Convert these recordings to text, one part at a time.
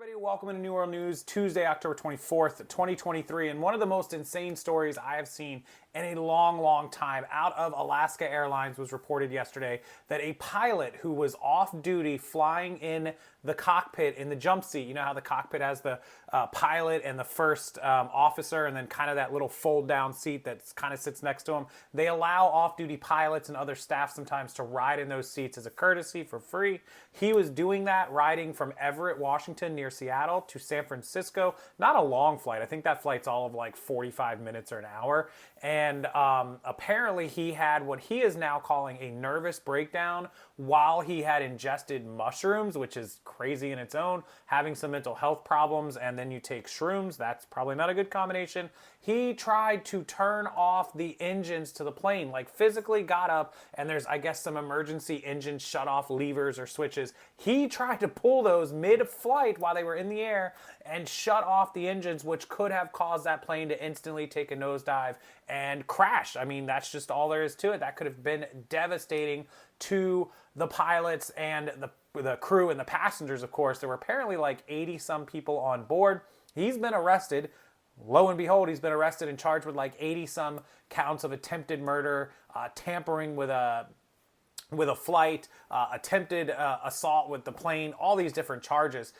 Everybody, welcome to New World News, Tuesday, October 24th, 2023. And one of the most insane stories I have seen in a long time out of Alaska Airlines was reported yesterday that a pilot who was off duty flying in the cockpit in the jump seat, you know how the cockpit has the pilot and the first officer and then kind of that little fold down seat that kind of sits next to him. They allow off-duty pilots and other staff sometimes to ride in those seats as a courtesy for free. He was doing that, riding from Everett, Washington, near Seattle to San Francisco. Not a long flight. I think that flight's all of like 45 minutes or an hour. And apparently he had what he is now calling a nervous breakdown while he had ingested mushrooms, which is crazy in its own, having some mental health problems, and then you take shrooms. That's probably not a good combination. He tried to turn off the engines to the plane, like physically got up, and there's, I guess, some emergency engine shut-off levers or switches. He tried to pull those mid-flight while they were in the air and shut off the engines, which could have caused that plane to instantly take a nosedive and crash. I mean, that's just all there is to it. That could have been devastating to the pilots and the crew and the passengers, of course. There were apparently like 80-some people on board. He's been arrested. Lo and behold, he's been arrested and charged with like 80-some counts of attempted murder, tampering with a flight, attempted assault with the plane, all these different charges.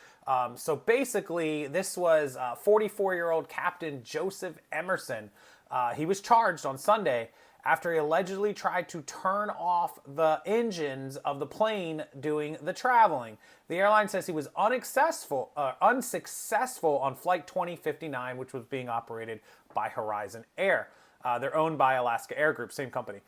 So basically, this was 44-year-old Captain Joseph Emerson. He was charged on Sunday after he allegedly tried to turn off the engines of the plane doing the traveling. The airline says he was unsuccessful on Flight 2059, which was being operated by Horizon Air. They're owned by Alaska Air Group, same company.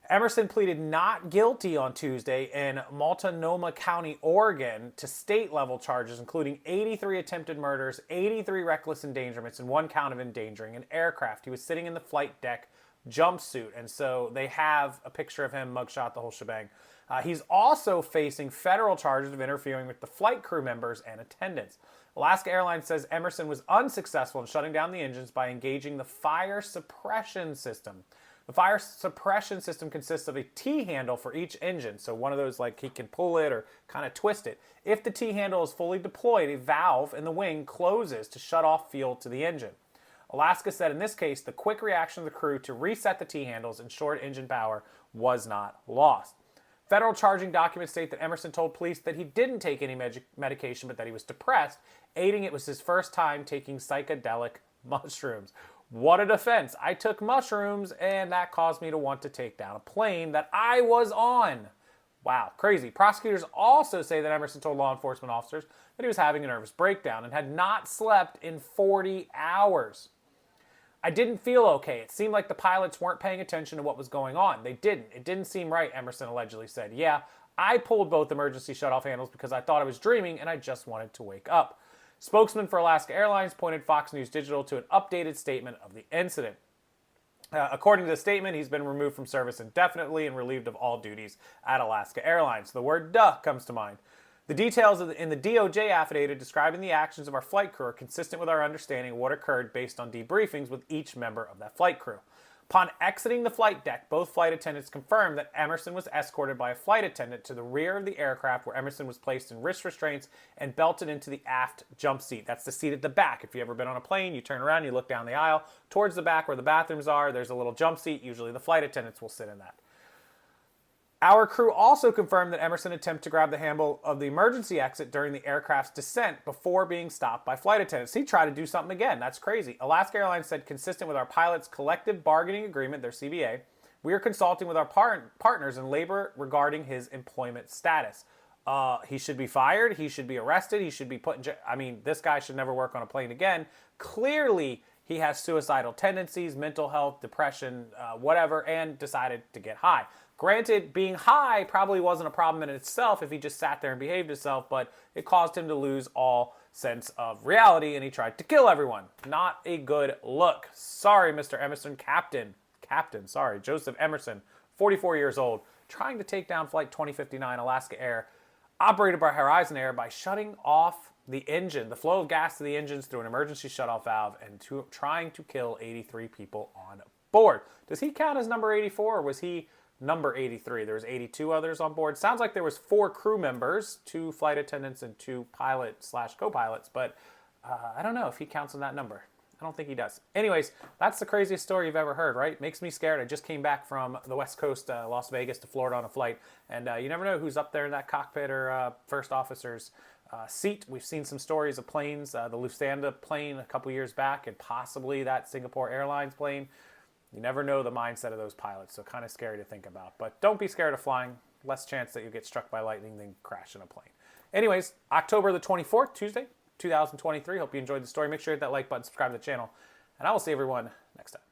Emerson pleaded not guilty on Tuesday in Multnomah County, Oregon, to state-level charges, including 83 attempted murders, 83 reckless endangerments, and 1 count of endangering an aircraft. He was sitting in the flight deck jumpsuit, and so they have a picture of him, mugshot, the whole shebang. He's also facing federal charges of interfering with the flight crew members and attendants. Alaska Airlines says Emerson was unsuccessful in shutting down the engines by engaging the fire suppression system. The fire suppression system consists of a T-handle for each engine. So one of those, like, he can pull it or kind of twist it. If the T-handle is fully deployed, a valve in the wing closes to shut off fuel to the engine. Alaska said in this case, the quick reaction of the crew to reset the T-handles ensured engine power was not lost. Federal charging documents state that Emerson told police that he didn't take any medication, but that he was depressed, aiding it was his first time taking psychedelic mushrooms. What a defense. I took mushrooms and that caused me to want to take down a plane that I was on. Wow, crazy. Prosecutors also say that Emerson told law enforcement officers that he was having a nervous breakdown and had not slept in 40 hours. I didn't feel okay. It seemed like the pilots weren't paying attention to what was going on. They didn't. It didn't seem right, Emerson allegedly said. Yeah, I pulled both emergency shutoff handles because I thought I was dreaming and I just wanted to wake up. Spokesman for Alaska Airlines pointed Fox News Digital to an updated statement of the incident. According to the statement, he's been removed from service indefinitely and relieved of all duties at Alaska Airlines. The word "duh" comes to mind. The details in the DOJ affidavit describing the actions of our flight crew are consistent with our understanding of what occurred based on debriefings with each member of that flight crew. Upon exiting the flight deck, both flight attendants confirmed that Emerson was escorted by a flight attendant to the rear of the aircraft, where Emerson was placed in wrist restraints and belted into the aft jump seat. That's the seat at the back. If you've ever been on a plane, you turn around, you look down the aisle. Towards the back where the bathrooms are, there's a little jump seat. Usually the flight attendants will sit in that. Our crew also confirmed that Emerson attempted to grab the handle of the emergency exit during the aircraft's descent before being stopped by flight attendants. He tried to do something again. That's crazy. Alaska Airlines said, consistent with our pilots' collective bargaining agreement, their CBA, we are consulting with our partners in labor regarding his employment status. He should be fired. He should be arrested. He should be put in jail. I mean, this guy should never work on a plane again. Clearly, he has suicidal tendencies, mental health, depression, whatever, and decided to get high. Granted, being high probably wasn't a problem in itself if he just sat there and behaved himself, but it caused him to lose all sense of reality, and he tried to kill everyone. Not a good look. Sorry, Mr. Emerson, Joseph Emerson, 44 years old, trying to take down Flight 2059 Alaska Air, operated by Horizon Air, by shutting off the engine, the flow of gas to the engines through an emergency shutoff valve, and trying to kill 83 people on board. Does he count as number 84, or was he number 83. There was 82 others on board. Sounds like there was 4 crew members, 2 flight attendants and 2 pilot/co-pilots, but I don't know if he counts in that number. I don't think he does. Anyways, that's the craziest story you've ever heard, right? Makes me scared. I just came back from the West Coast, Las Vegas to Florida on a flight, and you never know who's up there in that cockpit or first officer's seat. We've seen some stories of planes, the Lufthansa plane a couple years back, and possibly that Singapore Airlines plane. You never know the mindset of those pilots, so kind of scary to think about. But don't be scared of flying. Less chance that you'll get struck by lightning than crash in a plane. Anyways, October the 24th, Tuesday, 2023. Hope you enjoyed the story. Make sure you hit that like button, subscribe to the channel, and I will see everyone next time.